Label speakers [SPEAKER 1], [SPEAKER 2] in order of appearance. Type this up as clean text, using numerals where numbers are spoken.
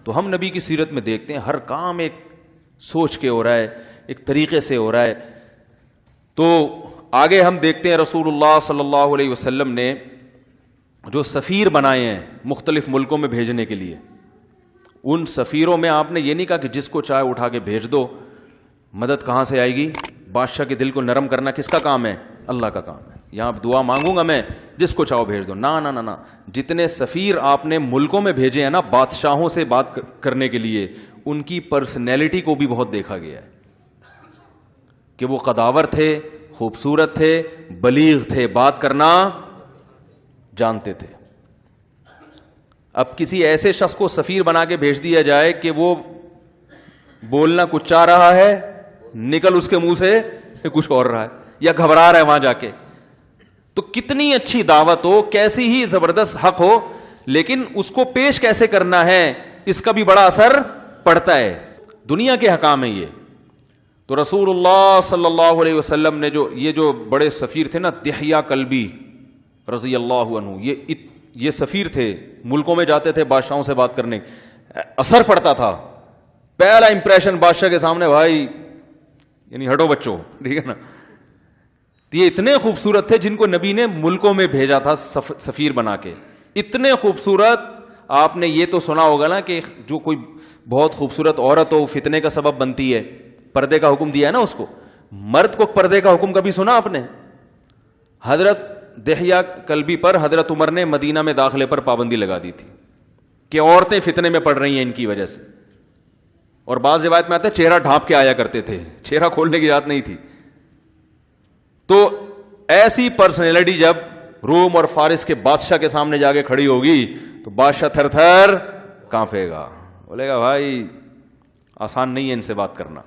[SPEAKER 1] تو ہم نبی کی سیرت میں دیکھتے ہیں ہر کام ایک سوچ کے ہو رہا ہے, ایک طریقے سے ہو رہا ہے. تو آگے ہم دیکھتے ہیں رسول اللہ صلی اللہ علیہ وسلم نے جو سفیر بنائے ہیں مختلف ملکوں میں بھیجنے کے لیے, ان سفیروں میں آپ نے یہ نہیں کہا کہ جس کو چاہے اٹھا کے بھیج دو. مدد کہاں سے آئے گی؟ بادشاہ کے دل کو نرم کرنا کس کا کام ہے؟ اللہ کا کام ہے. یہاں دعا مانگوں گا میں, جس کو چاہو بھیج دو. نا, جتنے سفیر آپ نے ملکوں میں بھیجے ہیں نا بادشاہوں سے بات کرنے کے لیے, ان کی پرسنالٹی کو بھی بہت دیکھا گیا ہے کہ وہ قداور تھے, خوبصورت تھے, بلیغ تھے, بات کرنا جانتے تھے. اب کسی ایسے شخص کو سفیر بنا کے بھیج دیا جائے کہ وہ بولنا کچھ چاہ رہا ہے, نکل اس کے منہ سے کچھ اور رہا ہے, یا گھبرا رہا ہے وہاں جا کے, تو کتنی اچھی دعوت ہو, کیسی ہی زبردست حق ہو, لیکن اس کو پیش کیسے کرنا ہے اس کا بھی بڑا اثر پڑتا ہے. دنیا کے حکام ہیں یہ. تو رسول اللہ صلی اللہ علیہ وسلم نے یہ جو بڑے سفیر تھے نا, دحیہ کلبی رضی اللہ عنہ, یہ سفیر تھے, ملکوں میں جاتے تھے بادشاہوں سے بات کرنے, اثر پڑتا تھا. پہلا امپریشن بادشاہ کے سامنے, بھائی یعنی ہٹو بچوں, ٹھیک ہے نا. یہ اتنے خوبصورت تھے جن کو نبی نے ملکوں میں بھیجا تھا سفیر بنا کے. اتنے خوبصورت, آپ نے یہ تو سنا ہوگا نا کہ جو کوئی بہت خوبصورت عورت ہو فتنے کا سبب بنتی ہے, پردے کا حکم دیا ہے نا اس کو. مرد کو پردے کا حکم کبھی سنا آپ نے؟ حضرت دحیہ کلبی پر حضرت عمر نے مدینہ میں داخلے پر پابندی لگا دی تھی کہ عورتیں فتنے میں پڑ رہی ہیں ان کی وجہ سے. اور بعض روایت میں آتا ہے چہرہ ڈھانپ کے آیا کرتے تھے, چہرہ کھولنے کی اجازت نہیں تھی. تو ایسی پرسنالٹی جب روم اور فارس کے بادشاہ کے سامنے جا کے کھڑی ہوگی تو بادشاہ تھر تھر کانپے گا, بولے گا بھائی آسان نہیں ہے ان سے بات کرنا.